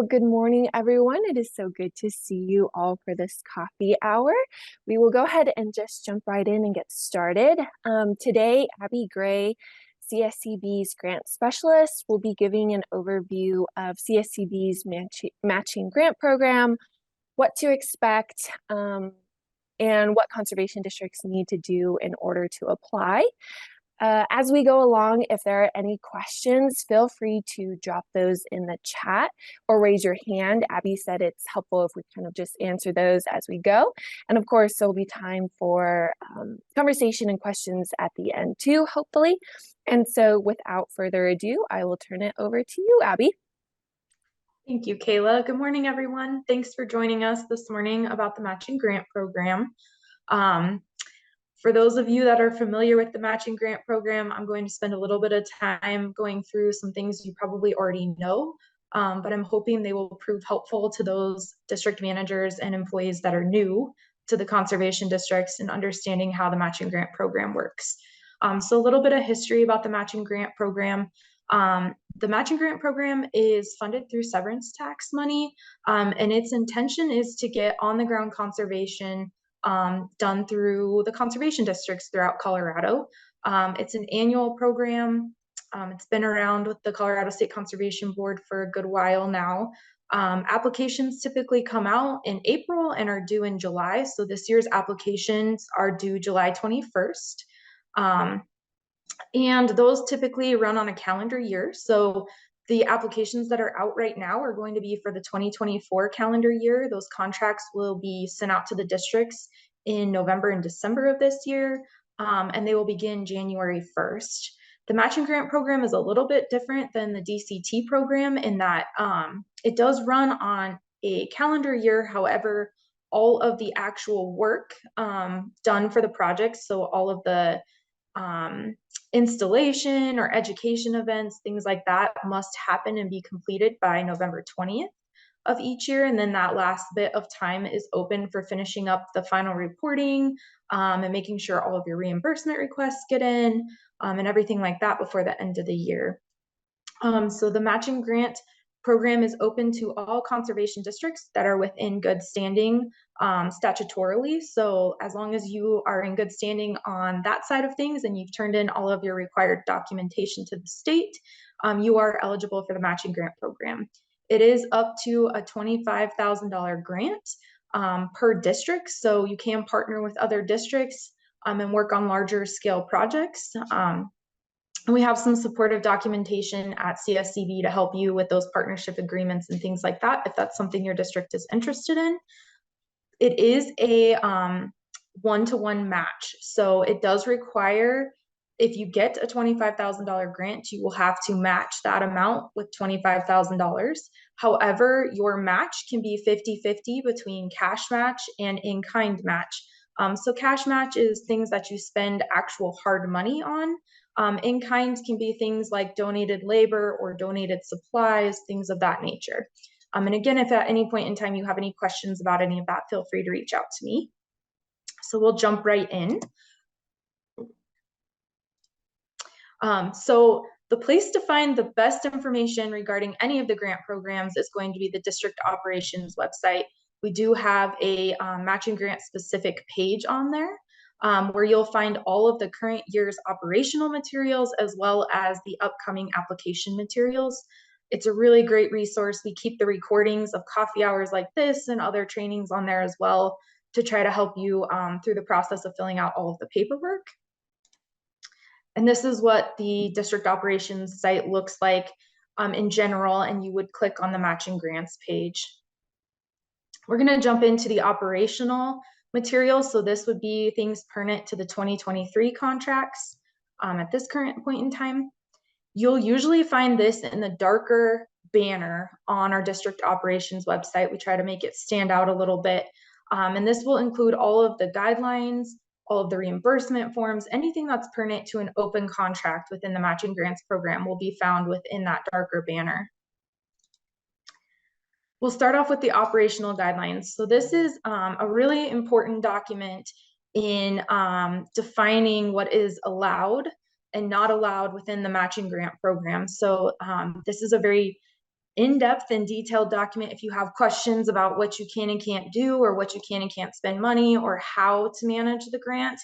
good morning, everyone. It is so good to see you all for this coffee hour. We will go ahead and just jump right in and get started. Today, Abby Gray, CSCB's grant specialist, will be giving an overview of CSCB's matching grant program, what to expect, and what conservation districts need to do in order to apply. As we go along, if there are any questions, feel free to drop those in the chat or raise your hand. Abby said it's helpful if we kind of just answer those as we go. And of course, there'll be time for conversation and questions at the end too, hopefully. And so without further ado, I will turn it over to you, Abby. Thank you, Kayla. Good morning, everyone. Thanks for joining us this morning about the matching grant program. For those of you that are familiar with the matching grant program, I'm going to spend a little bit of time going through some things you probably already know, but I'm hoping they will prove helpful to those district managers and employees that are new to the conservation districts and understanding how the matching grant program works. So a little bit of history about the matching grant program. The matching grant program is funded through severance tax money, and its intention is to get on-the-ground conservation done through the conservation districts throughout Colorado. It's an annual program. It's been around with the Colorado State Conservation Board for a good while now. Applications typically come out in April and are due in July. So this year's applications are due July 21st. And those typically run on a calendar year. So the applications that are out right now are going to be for the 2024 calendar year. Those contracts will be sent out to the districts in November and December of this year, and they will begin January 1st. The matching grant program is a little bit different than the DCT program in that it does run on a calendar year. However, all of the actual work done for the projects, so all of the installation or education events, things like that, must happen and be completed by November 20th of each year. And then that last bit of time is open for finishing up the final reporting and making sure all of your reimbursement requests get in and everything like that before the end of the year. So the matching grant program is open to all conservation districts that are within good standing statutorily. So as long as you are in good standing on that side of things and you've turned in all of your required documentation to the state, you are eligible for the matching grant program. It is up to a $25,000 grant per district. So you can partner with other districts and work on larger scale projects. We have some supportive documentation at CSCB to help you with those partnership agreements and things like that, if that's something your district is interested in. It is a one-to-one match. So it does require, if you get a $25,000 grant, you will have to match that amount with $25,000. However, your match can be 50-50 between cash match and in-kind match. So cash match is things that you spend actual hard money on. In-kind can be things like donated labor or donated supplies, things of that nature. And again, if at any point in time you have any questions about any of that, feel free to reach out to me. So we'll jump right in. So the place to find the best information regarding any of the grant programs is going to be the district operations website. We do have a matching grant specific page on there. Where you'll find all of the current year's operational materials as well as the upcoming application materials. It's a really great resource. We keep the recordings of coffee hours like this and other trainings on there as well to try to help you through the process of filling out all of the paperwork. And this is what the district operations site looks like in general, and you would click on the matching grants page. We're going to jump into the operational materials. So this would be things pertinent to the 2023 contracts at this current point in time. You'll usually find this in the darker banner on our district operations website. We try to make it stand out a little bit. And this will include all of the guidelines, all of the reimbursement forms, anything that's pertinent to an open contract within the matching grants program will be found within that darker banner. We'll start off with the operational guidelines. So this is a really important document in defining what is allowed and not allowed within the matching grant program. So this is a very in-depth and detailed document if you have questions about what you can and can't do, or what you can and can't spend money, or how to manage the grant.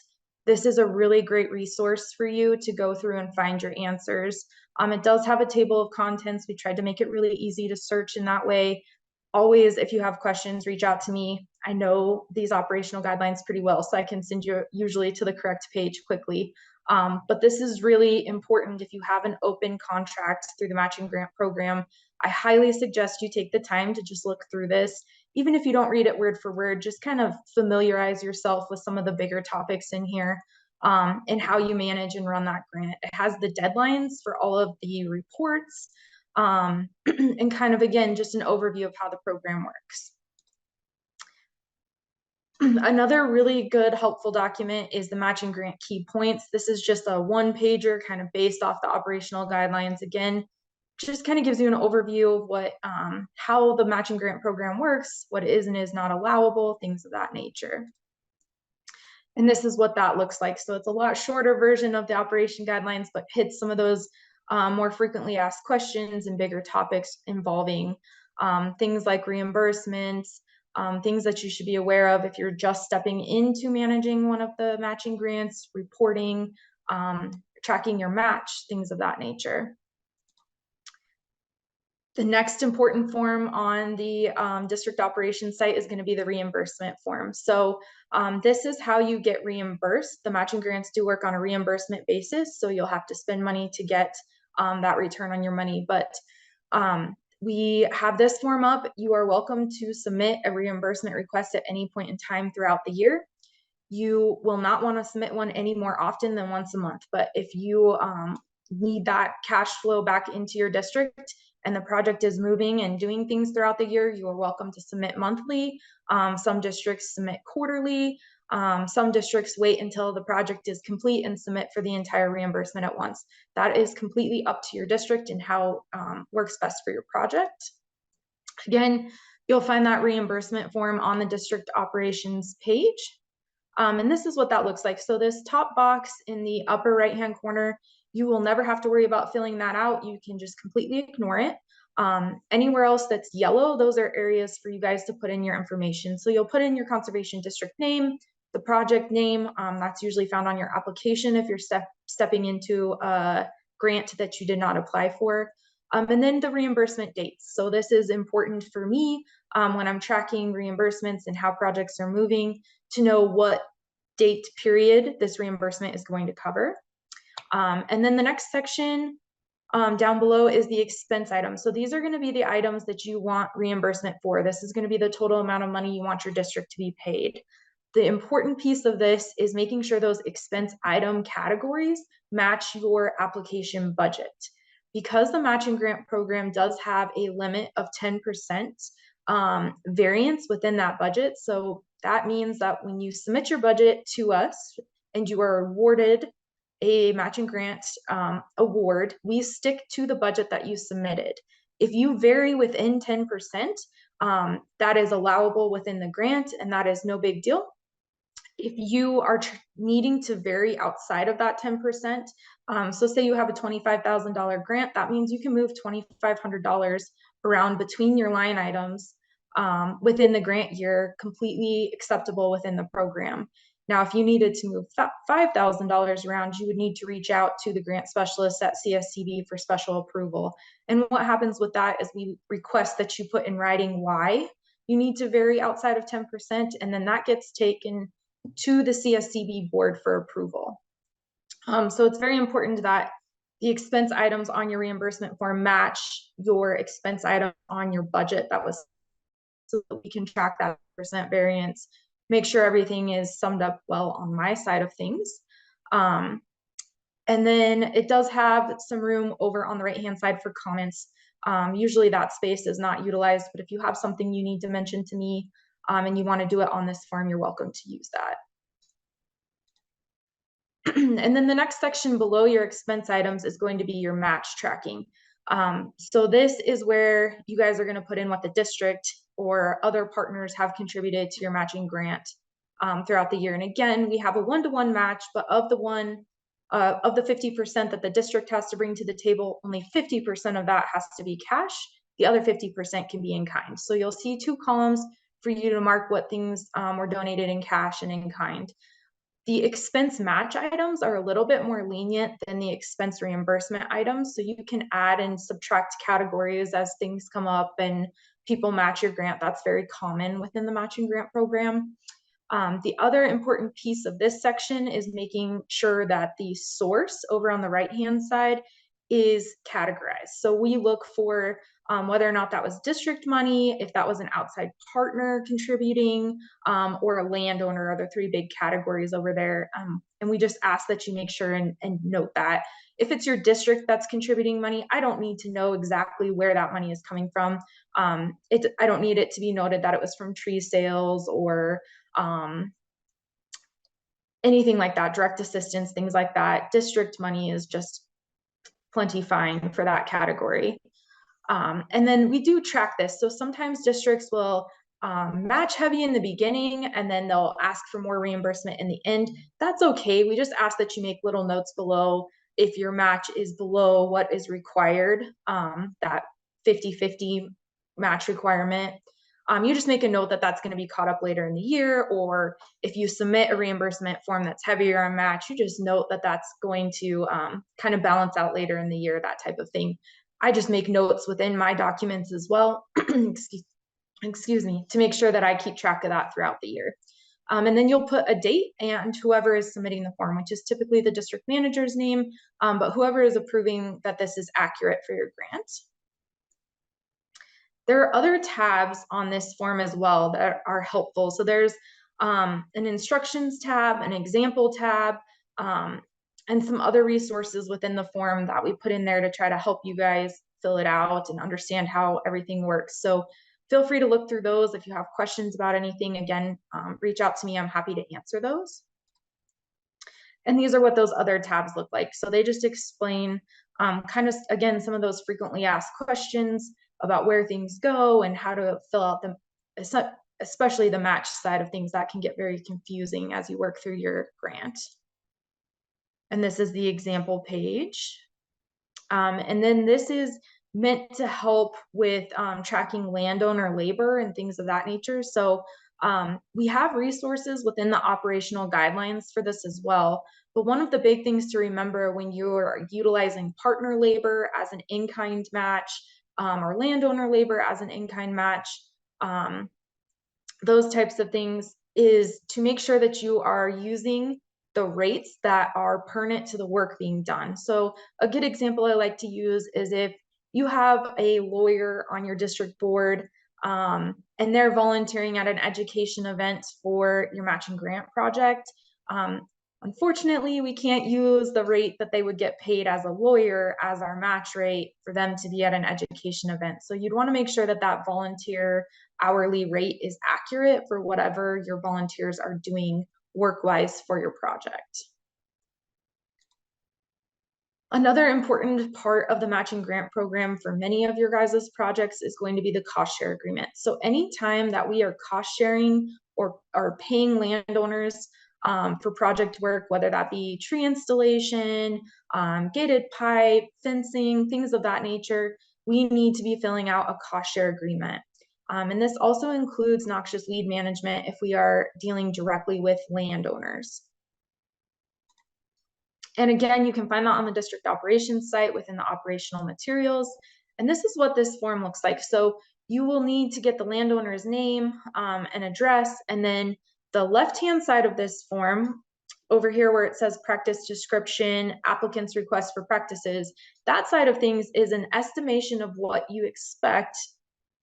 This is a really great resource for you to go through and find your answers. It does have a table of contents. We tried to make it really easy to search in that way. Always, if you have questions, reach out to me. I know these operational guidelines pretty well, so I can send you usually to the correct page quickly. But this is really important if you have an open contract through the matching grant program. I highly suggest you take the time to just look through this. Even if you don't read it word for word, just kind of familiarize yourself with some of the bigger topics in here, and how you manage and run that grant. It has the deadlines for all of the reports, and kind of, again, just an overview of how the program works. Another really good helpful document is the matching grant key points. This is just a one-pager kind of based off the operational guidelines. Again, just kind of gives you an overview of what how the matching grant program works, what is and is not allowable, things of that nature. And this is what that looks like. So it's a lot shorter version of the operation guidelines, but hits some of those more frequently asked questions and bigger topics involving things like reimbursements, things that you should be aware of if you're just stepping into managing one of the matching grants, reporting, tracking your match, things of that nature. The next important form on the district operations site is going to be the reimbursement form. So this is how you get reimbursed. The matching grants do work on a reimbursement basis, so you'll have to spend money to get that return on your money. But we have this form up. You are welcome to submit a reimbursement request at any point in time throughout the year. You will not want to submit one any more often than once a month. But if you need that cash flow back into your district and the project is moving and doing things throughout the year, you are welcome to submit monthly. Some districts submit quarterly. Some districts wait until the project is complete and submit for the entire reimbursement at once. That is completely up to your district and how works best for your project. Again, you'll find that reimbursement form on the district operations page. And this is what that looks like. So this top box in the upper right-hand corner, you will never have to worry about filling that out. You can just completely ignore it. Anywhere else that's yellow, those are areas for you guys to put in your information. So you'll put in your conservation district name, the project name, that's usually found on your application if you're stepping into a grant that you did not apply for. And then the reimbursement dates. So this is important for me when I'm tracking reimbursements and how projects are moving, to know what date period this reimbursement is going to cover. And then the next section down below is the expense items. So these are going to be the items that you want reimbursement for. This is going to be the total amount of money you want your district to be paid. The important piece of this is making sure those expense item categories match your application budget. Because the matching grant program does have a limit of 10% variance within that budget. So that means that when you submit your budget to us and you are awarded a matching grant award, we stick to the budget that you submitted. If you vary within 10%, that is allowable within the grant, and that is no big deal. If you are needing to vary outside of that 10%, so say you have a $25,000 grant, that means you can move $2,500 around between your line items within the grant year, completely acceptable within the program. Now, if you needed to move $5,000 around, you would need to reach out to the grant specialist at CSCB for special approval. And what happens with that is we request that you put in writing why you need to vary outside of 10%, and then that gets taken to the CSCB board for approval. So it's very important that the expense items on your reimbursement form match your expense item on your budget that was, so that we can track that percent variance, make sure everything is summed up well on my side of things. And then it does have some room over on the right-hand side for comments. Usually that space is not utilized, but if you have something you need to mention to me and you want to do it on this form, you're welcome to use that. And then the next section below your expense items is going to be your match tracking. So this is where you guys are going to put in what the district or other partners have contributed to your matching grant throughout the year. And again, we have a one-to-one match, but of the 50% that the district has to bring to the table, only 50% of that has to be cash The other 50% can be in kind. So you'll see two columns for you to mark what things were donated in cash and in kind. The expense match items are a little bit more lenient than the expense reimbursement items. So you can add and subtract categories as things come up and people match your grant. That's very common within the matching grant program. The other important piece of this section is making sure that the source over on the right-hand side is categorized. So we look for whether or not that was district money, if that was an outside partner contributing, or a landowner, are the three big categories over there. And we just ask that you make sure and note that. If it's your district that's contributing money, I don't need to know exactly where that money is coming from. I don't need it to be noted that it was from tree sales or anything like that, direct assistance, things like that. District money is just plenty fine for that category. And then we do track this. So sometimes districts will match heavy in the beginning and then they'll ask for more reimbursement in the end. That's okay. We just ask that you make little notes below if your match is below what is required, that 50-50 match requirement. You just make a note that that's going to be caught up later in the year, or if you submit a reimbursement form that's heavier on match, you just note that that's going to kind of balance out later in the year, that type of thing. I just make notes within my documents as well, excuse me, to make sure that I keep track of that throughout the year. And then you'll put a date and whoever is submitting the form, which is typically the district manager's name, but whoever is approving that this is accurate for your grant. There are other tabs on this form as well that are helpful. So there's an instructions tab, an example tab, and some other resources within the form that we put in there to try to help you guys fill it out and understand how everything works. So feel free to look through those. If you have questions about anything, again, reach out to me. I'm happy to answer those. And these are what those other tabs look like. So they just explain kind of, again, some of those frequently asked questions about where things go and how to fill out them, especially the match side of things that can get very confusing as you work through your grant. And this is the example page. And then this is meant to help with tracking landowner labor and things of that nature. So we have resources within the operational guidelines for this as well. But one of the big things to remember when you're utilizing partner labor as an in-kind match, or landowner labor as an in-kind match, those types of things, is to make sure that you are using the rates that are pertinent to the work being done. So a good example I like to use is if you have a lawyer on your district board and they're volunteering at an education event for your matching grant project. Unfortunately, we can't use the rate that they would get paid as a lawyer as our match rate for them to be at an education event. So you'd want to make sure that that volunteer hourly rate is accurate for whatever your volunteers are doing work-wise for your project. Another important part of the matching grant program for many of your guys' projects is going to be the cost share agreement. So anytime that we are cost sharing or are paying landowners for project work, whether that be tree installation, gated pipe, fencing, things of that nature, we need to be filling out a cost share agreement. And this also includes noxious weed management if we are dealing directly with landowners. And again, you can find that on the district operations site within the operational materials. And this is what this form looks like. So you will need to get the landowner's name and address, and then the left-hand side of this form, over here where it says practice description, applicant's request for practices, that side of things is an estimation of what you expect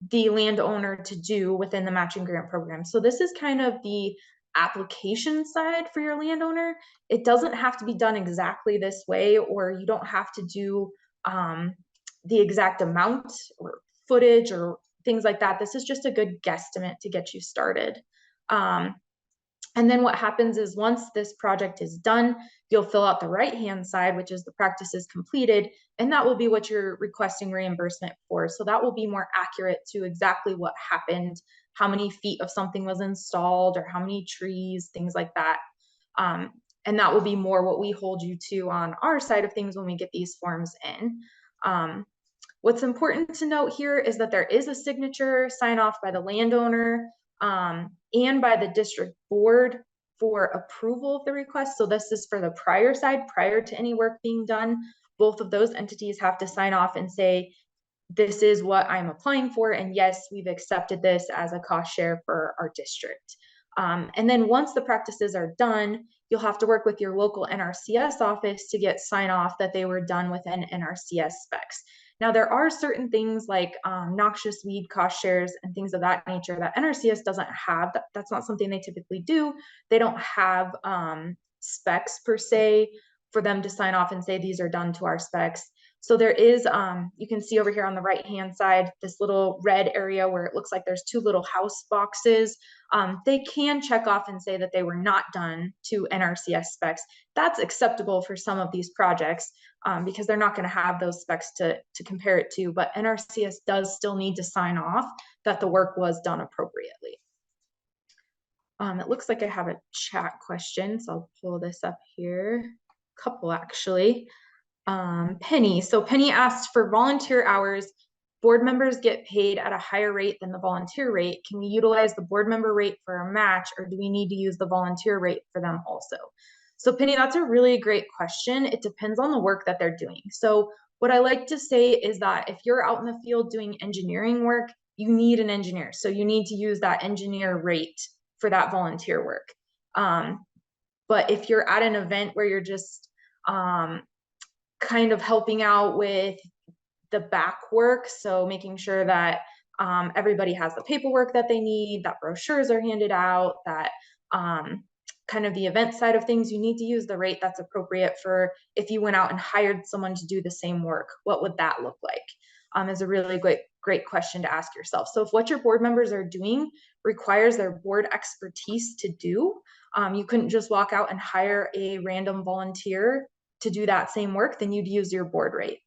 the landowner to do within the matching grant program. So this is kind of the application side for your landowner. It doesn't have to be done exactly this way, or you don't have to do the exact amount or footage or things like that. This is just a good guesstimate to get you started. And then what happens is once this project is done, you'll fill out the right-hand side, which is the practices completed, and that will be what you're requesting reimbursement for. So that will be more accurate to exactly what happened, how many feet of something was installed, or how many trees, things like that. And that will be more what we hold you to on our side of things when we get these forms in. What's important to note here is that there is a signature sign off by the landowner and by the district board for approval of the request. So this is for the prior side, prior to any work being done. Both of those entities have to sign off and say, this is what I'm applying for. And yes, we've accepted this as a cost share for our district. And then once the practices are done, you'll have to work with your local NRCS office to get sign off that they were done within NRCS specs. Now, there are certain things like noxious weed cost shares and things of that nature that NRCS doesn't have. That's not something they typically do. They don't have specs per se for them to sign off and say these are done to our specs. So there is, you can see over here on the right-hand side, this little red area where it looks like there's two little house boxes. They can check off and say that they were not done to NRCS specs. That's acceptable for some of these projects because they're not going to have those specs to compare it to, but NRCS does still need to sign off that the work was done appropriately. It looks like I have a chat question, so I'll pull this up here. A couple actually. Penny. So Penny asked, for volunteer hours, board members get paid at a higher rate than the volunteer rate. Can we utilize the board member rate for a match, or do we need to use the volunteer rate for them also? So Penny, that's a really great question. It depends on the work that they're doing. So what I like to say is that if you're out in the field doing engineering work, you need an engineer. So you need to use that engineer rate for that volunteer work. But if you're at an event where you're just kind of helping out with the back work, so making sure that everybody has the paperwork that they need, that brochures are handed out, that kind of the event side of things, you need to use the rate that's appropriate for if you went out and hired someone to do the same work, what would that look like? Is a really great question to ask yourself. So if what your board members are doing requires their board expertise to do, you couldn't just walk out and hire a random volunteer to do that same work, then you'd use your board rate.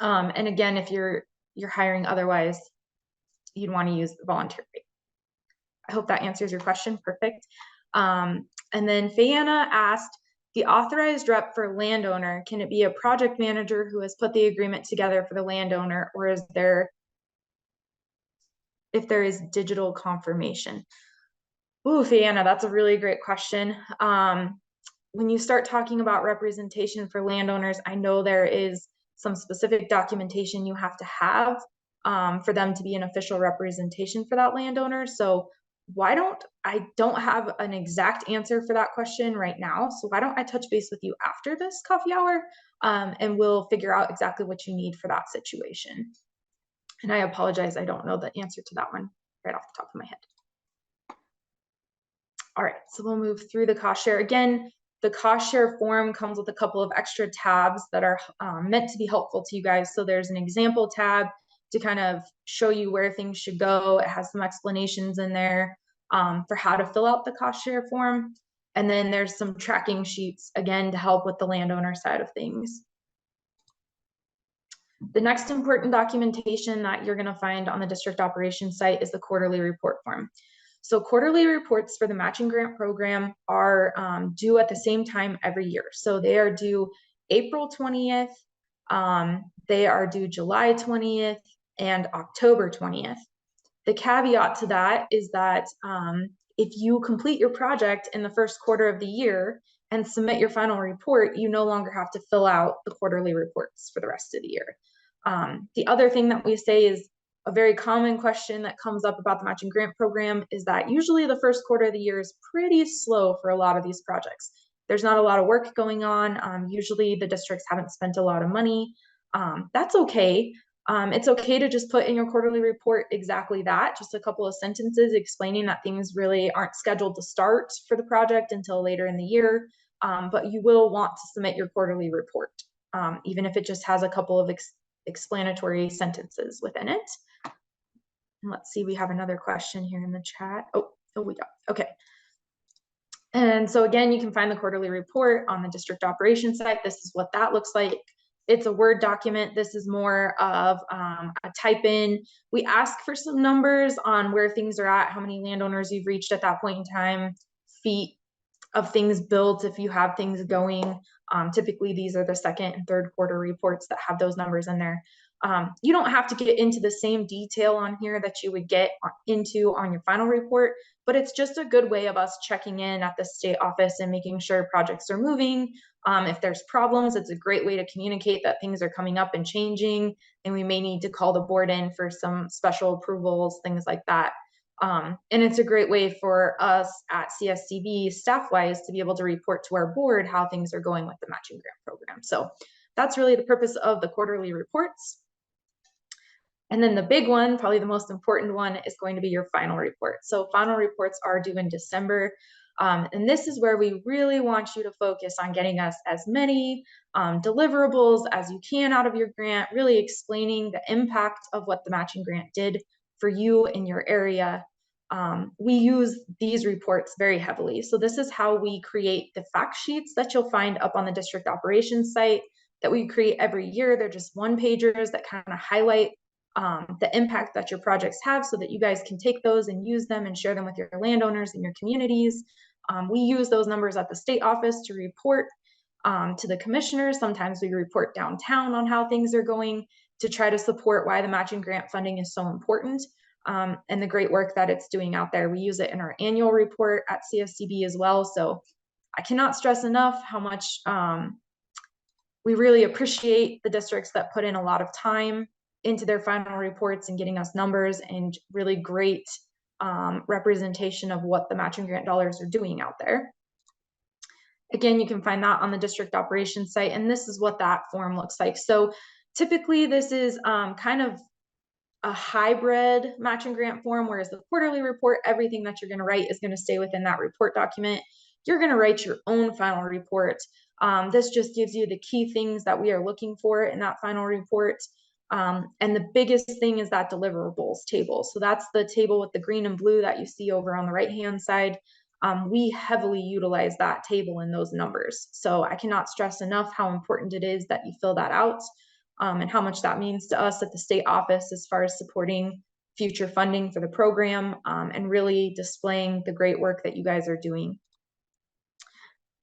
And again, if you're hiring otherwise, you'd want to use the volunteer rate. I hope that answers your question. Perfect. And then Fayana asked, the authorized rep for landowner, can it be a project manager who has put the agreement together for the landowner, or is there, if there is digital confirmation? Ooh, Fayana, that's a really great question. When you start talking about representation for landowners, I know there is some specific documentation you have to have for them to be an official representation for that landowner. So I don't have an exact answer for that question right now. So why don't I touch base with you after this coffee hour and we'll figure out exactly what you need for that situation. And I apologize, I don't know the answer to that one right off the top of my head. All right, so we'll move through the cost share. Again, the cost share form comes with a couple of extra tabs that are meant to be helpful to you guys. So there's an example tab to kind of show you where things should go. It has some explanations in there for how to fill out the cost share form. And then there's some tracking sheets, again, to help with the landowner side of things. The next important documentation that you're going to find on the district operations site is the quarterly report form. So quarterly reports for the matching grant program are due at the same time every year. So they are due April 20th, they are due July 20th, and October 20th. The caveat to that is that if you complete your project in the first quarter of the year and submit your final report, you no longer have to fill out the quarterly reports for the rest of the year. The other thing that we say is a very common question that comes up about the matching grant program is that usually the first quarter of the year is pretty slow for a lot of these projects. There's not a lot of work going on. Usually the districts haven't spent a lot of money. That's okay. It's okay to just put in your quarterly report exactly that, just a couple of sentences explaining that things really aren't scheduled to start for the project until later in the year, but you will want to submit your quarterly report, even if it just has a couple of explanatory sentences within it. And let's see, we have another question here in the chat. Oh, we got, okay. And so again, you can find the quarterly report on the district operations site. This is what that looks like. It's a Word document. This is more of a type in. We ask for some numbers on where things are at, how many landowners you've reached at that point in time, feet of things built if you have things going. Typically, these are the second and third quarter reports that have those numbers in there. You don't have to get into the same detail on here that you would get into on your final report, but it's just a good way of us checking in at the state office and making sure projects are moving. If there's problems, it's a great way to communicate that things are coming up and changing, and we may need to call the board in for some special approvals, things like that. And it's a great way for us at CSCB staff-wise to be able to report to our board how things are going with the matching grant program. So that's really the purpose of the quarterly reports. And then the big one, probably the most important one, is going to be your final report. So final reports are due in December. And this is where we really want you to focus on getting us as many deliverables as you can out of your grant, really explaining the impact of what the matching grant did for you in your area. We use these reports very heavily. So this is how we create the fact sheets that you'll find up on the district operations site that we create every year. They're just one-pagers that kind of highlight the impact that your projects have so that you guys can take those and use them and share them with your landowners and your communities. We use those numbers at the state office to report to the commissioners. Sometimes we report downtown on how things are going to try to support why the matching grant funding is so important and the great work that it's doing out there. We use it in our annual report at CSCB as well. So I cannot stress enough how much we really appreciate the districts that put in a lot of time into their final reports and getting us numbers and really great representation of what the matching grant dollars are doing out there. Again, you can find that on the district operations site, and this is what that form looks like. So typically this is kind of a hybrid matching grant form, whereas the quarterly report, everything that you're going to write is going to stay within that report document. You're going to write your own final report. This just gives you the key things that we are looking for in that final report. And the biggest thing is that deliverables table. So that's the table with the green and blue that you see over on the right-hand side. We heavily utilize that table in those numbers. So I cannot stress enough how important it is that you fill that out and how much that means to us at the state office as far as supporting future funding for the program and really displaying the great work that you guys are doing.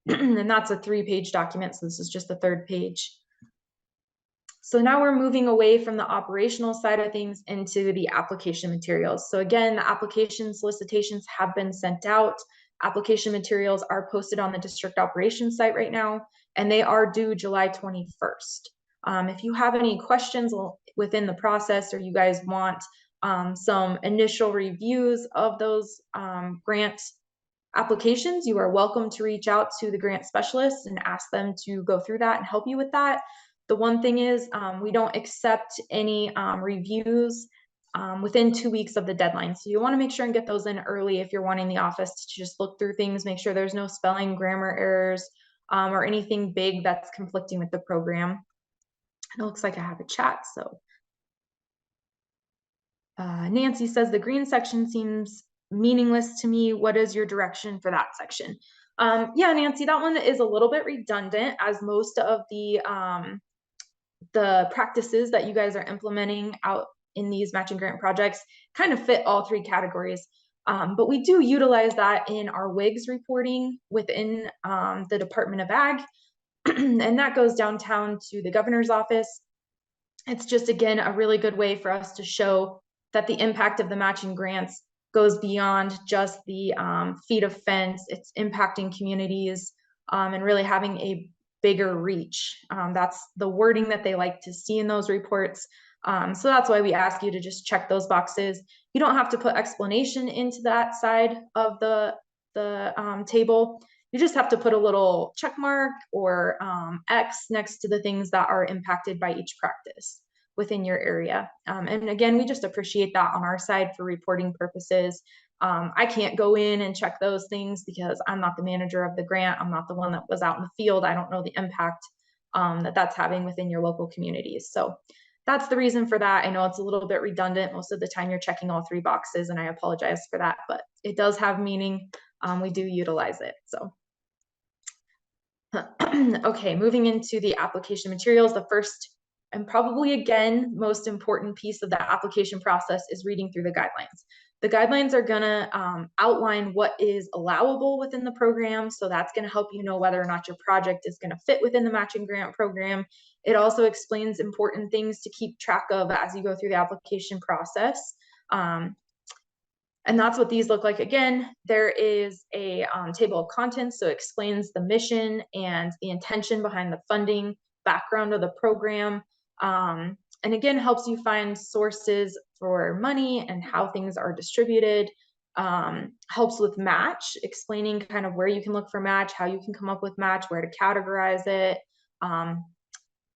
And that's a 3-page document. So this is just the 3rd page. So now we're moving away from the operational side of things into the application materials. So again, the application solicitations have been sent out. Application materials are posted on the district operations site right now, and they are due July 21st. If you have any questions within the process or you guys want some initial reviews of those grant applications, you are welcome to reach out to the grant specialists and ask them to go through that and help you with that. The one thing is we don't accept any reviews within 2 weeks of the deadline. So you want to make sure and get those in early if you're wanting the office to just look through things, make sure there's no spelling, grammar errors, or anything big that's conflicting with the program. It looks like I have a chat. So Nancy says the green section seems meaningless to me. What is your direction for that section? Yeah, Nancy, that one is a little bit redundant, as most of the practices that you guys are implementing out in these matching grant projects kind of fit all 3 categories. But we do utilize that in our WIGS reporting within the Department of Ag, and that goes downtown to the governor's office. It's just, again, a really good way for us to show that the impact of the matching grants goes beyond just the feet of fence. It's impacting communities and really having a bigger reach. That's the wording that they like to see in those reports. So that's why we ask you to just check those boxes. You don't have to put explanation into that side of the table. You just have to put a little check mark or X next to the things that are impacted by each practice within your area. And again, we just appreciate that on our side for reporting purposes. I can't go in and check those things because I'm not the manager of the grant. I'm not the one that was out in the field. I don't know the impact that that's having within your local communities. So that's the reason for that. I know it's a little bit redundant. Most of the time you're checking all 3 boxes, and I apologize for that, but it does have meaning. We do utilize it. So okay, moving into the application materials, the first and probably, again, most important piece of the application process is reading through the guidelines. The guidelines are gonna outline what is allowable within the program. So that's gonna help you know whether or not your project is gonna fit within the matching grant program. It also explains important things to keep track of as you go through the application process. And that's what these look like. Again, there is a table of contents, so it explains the mission and the intention behind the funding, background of the program, and again, helps you find sources for money and how things are distributed. Helps with match, explaining kind of where you can look for match, how you can come up with match, where to categorize it,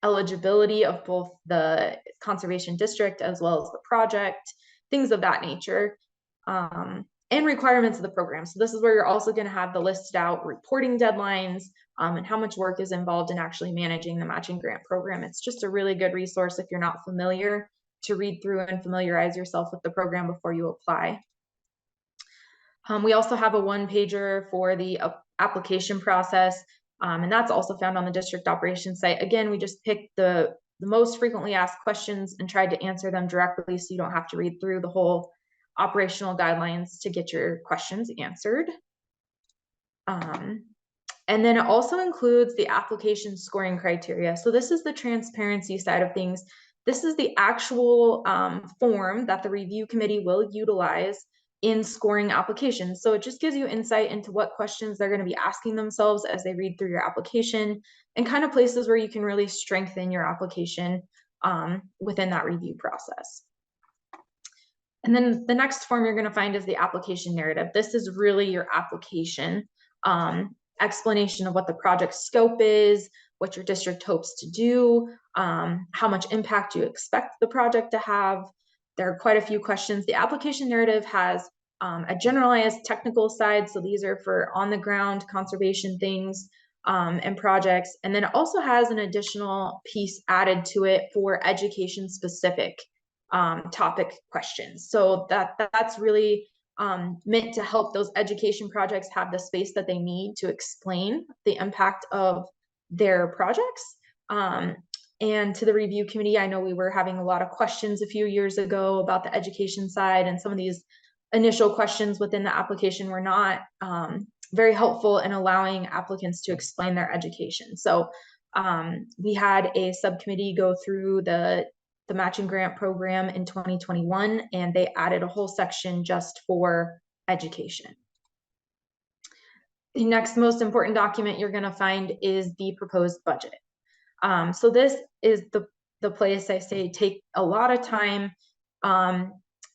eligibility of both the conservation district as well as the project, things of that nature. And requirements of the program. So this is where you're also going to have the listed out reporting deadlines and how much work is involved in actually managing the matching grant program. It's just a really good resource if you're not familiar to read through and familiarize yourself with the program before you apply. We also have a one-pager for the application process, and that's also found on the district operations site. Again, we just picked the most frequently asked questions and tried to answer them directly so you don't have to read through the whole operational guidelines to get your questions answered. And then it also includes the application scoring criteria. So this is the transparency side of things. This is the actual form that the review committee will utilize in scoring applications. So it just gives you insight into what questions they're going to be asking themselves as they read through your application, and kind of places where you can really strengthen your application within that review process. And then the next form you're going to find is the application narrative. This is really your application explanation of what the project scope is, what your district hopes to do, how much impact you expect the project to have. There are quite a few questions. The application narrative has a generalized technical side. So these are for on the ground conservation things and projects. And then it also has an additional piece added to it for education specific topic questions. So that's really meant to help those education projects have the space that they need to explain the impact of their projects. And to the review committee, I know we were having a lot of questions a few years ago about the education side, and some of these initial questions within the application were not very helpful in allowing applicants to explain their education. So we had a subcommittee go through the matching grant program in 2021, and they added a whole section just for education. The next most important document you're going to find is the proposed budget. So this is the place I say take a lot of time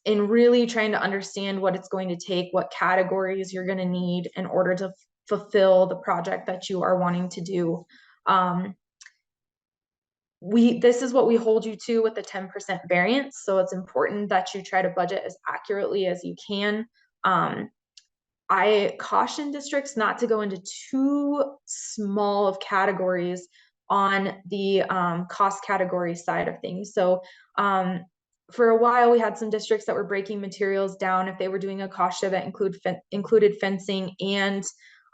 in really trying to understand what it's going to take, what categories you're going to need in order to fulfill the project that you are wanting to do. This is what we hold you to with the 10% variance. So it's important that you try to budget as accurately as you can. I caution districts not to go into too small of categories on the cost category side of things. So for a while, we had some districts that were breaking materials down. If they were doing a cost share that included fencing and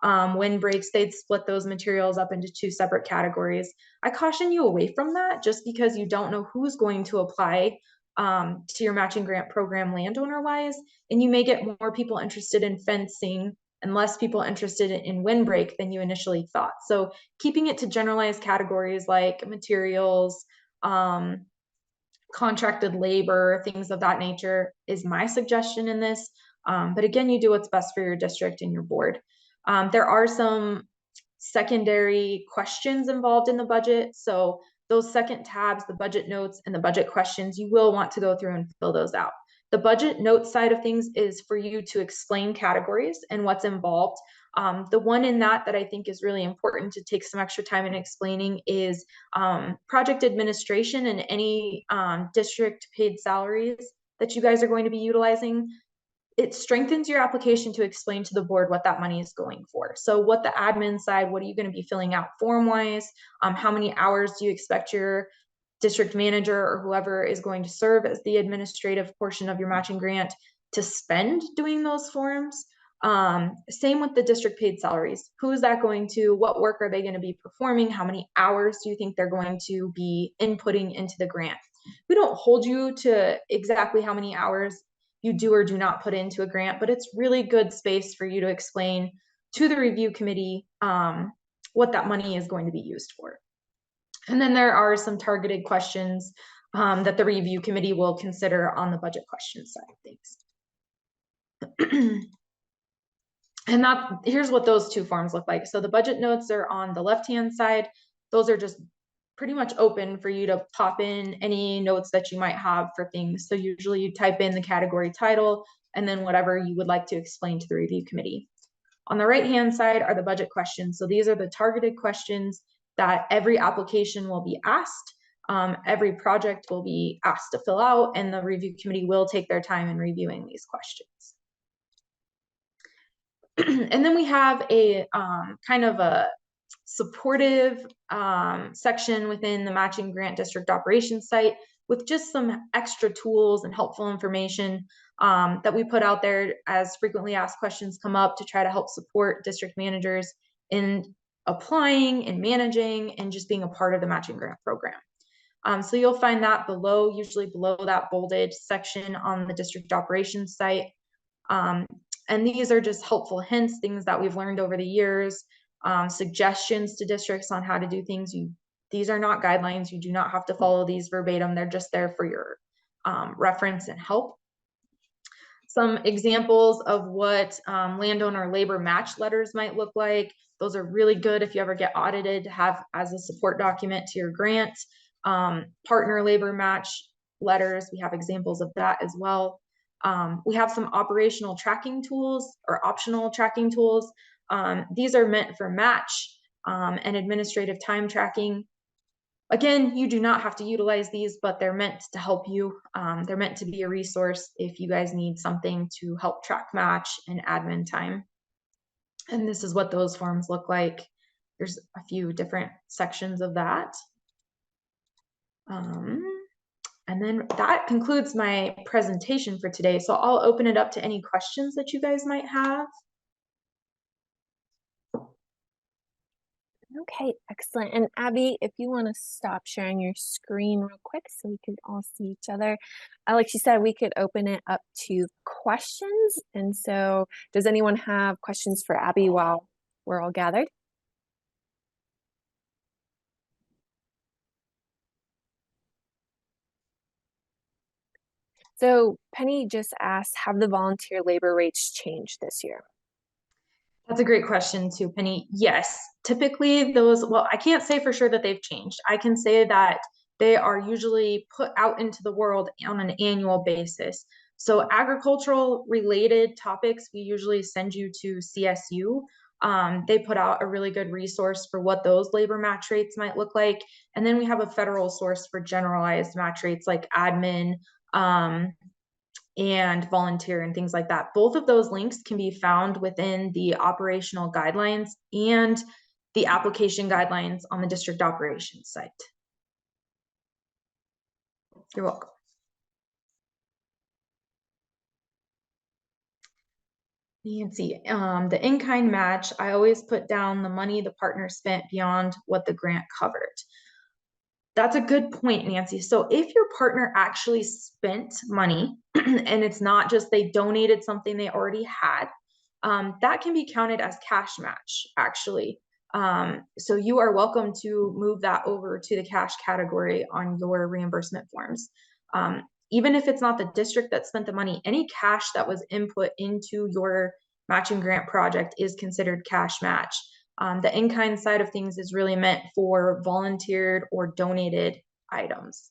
windbreaks, they'd split those materials up into two separate categories. I caution you away from that, just because you don't know who's going to apply to your matching grant program landowner wise, and you may get more people interested in fencing and less people interested in windbreak than you initially thought. So keeping it to generalized categories like materials, contracted labor, things of that nature is my suggestion in this. But again, you do what's best for your district and your board. There are some secondary questions involved in the budget. So those second tabs, the budget notes and the budget questions, you will want to go through and fill those out. The budget notes side of things is for you to explain categories and what's involved. The one in that I think is really important to take some extra time in explaining is project administration and any district paid salaries that you guys are going to be utilizing. It strengthens your application to explain to the board what that money is going for. So what the admin side, what are you going to be filling out form-wise? How many hours do you expect your district manager or whoever is going to serve as the administrative portion of your matching grant to spend doing those forms? Same with the district paid salaries. Who is that going to? What work are they going to be performing? How many hours do you think they're going to be inputting into the grant? We don't hold you to exactly how many hours you do or do not put into a grant, but it's really good space for you to explain to the review committee what that money is going to be used for. And then there are some targeted questions that the review committee will consider on the budget question side of things. And here's what those two forms look like. So the budget notes are on the left-hand side. Those are just pretty much open for you to pop in any notes that you might have for things. So usually you type in the category title and then whatever you would like to explain to the review committee. On the right-hand side are the budget questions. So these are the targeted questions that every application will be asked. Every project will be asked to fill out, and the review committee will take their time in reviewing these questions. And then we have a kind of a supportive section within the matching grant district operations site with just some extra tools and helpful information that we put out there as frequently asked questions come up to try to help support district managers in applying and managing and just being a part of the matching grant program. So you'll find that below, usually below that bolded section on the district operations site. And these are just helpful hints, things that we've learned over the years, suggestions to districts on how to do things. These are not guidelines. You do not have to follow these verbatim. They're just there for your reference and help. Some examples of what landowner labor match letters might look like. Those are really good if you ever get audited to have as a support document to your grant. Partner labor match letters, we have examples of that as well. We have some operational tracking tools or optional tracking tools. These are meant for match and administrative time tracking. Again, you do not have to utilize these, but they're meant to help you. They're meant to be a resource if you guys need something to help track match and admin time. And this is what those forms look like. There's a few different sections of that. And then that concludes my presentation for today. So I'll open it up to any questions that you guys might have. Okay, excellent. And Abby, if you want to stop sharing your screen real quick so we can all see each other. Like she said, we could open it up to questions. And so does anyone have questions for Abby while we're all gathered? So Penny just asked, have the volunteer labor rates changed this year? That's a great question too, Penny. Yes, typically those, well, I can't say for sure that they've changed. I can say that they are usually put out into the world on an annual basis. So agricultural related topics, we usually send you to CSU. They put out a really good resource for what those labor match rates might look like. And then we have a federal source for generalized match rates like admin, and volunteer and things like that. Both of those links can be found within the operational guidelines and the application guidelines on the district operations site. You're welcome. Nancy, the in-kind match, I always put down the money the partner spent beyond what the grant covered. That's a good point, Nancy. So if your partner actually spent money and it's not just they donated something they already had, that can be counted as cash match, actually. So you are welcome to move that over to the cash category on your reimbursement forms. Even if it's not the district that spent the money, any cash that was input into your matching grant project is considered cash match. The in-kind side of things is really meant for volunteered or donated items.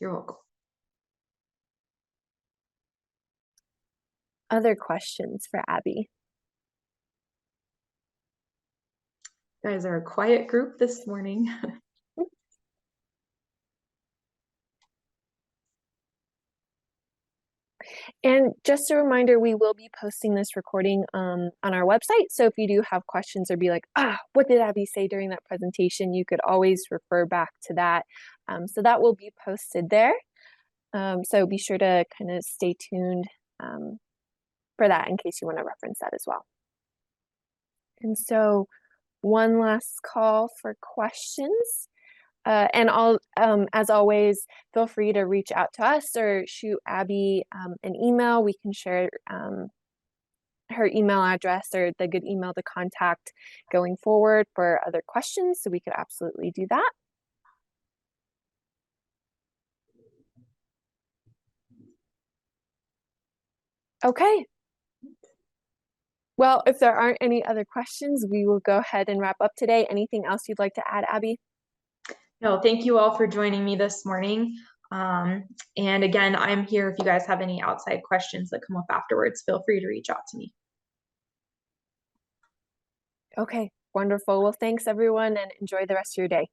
You're welcome. Other questions for Abby? You guys are a quiet group this morning. And just a reminder, we will be posting this recording on our website. So if you do have questions or be like, what did Abby say during that presentation? You could always refer back to that. So that will be posted there. So be sure to kind of stay tuned for that in case you want to reference that as well. And so one last call for questions. As always, feel free to reach out to us or shoot Abby an email. We can share her email address or the good email to contact going forward for other questions. So we could absolutely do that. Okay. Well, if there aren't any other questions, we will go ahead and wrap up today. Anything else you'd like to add, Abby? No, thank you all for joining me this morning. And again, I'm here if you guys have any outside questions that come up afterwards, feel free to reach out to me. Okay, wonderful. Well, thanks everyone and enjoy the rest of your day.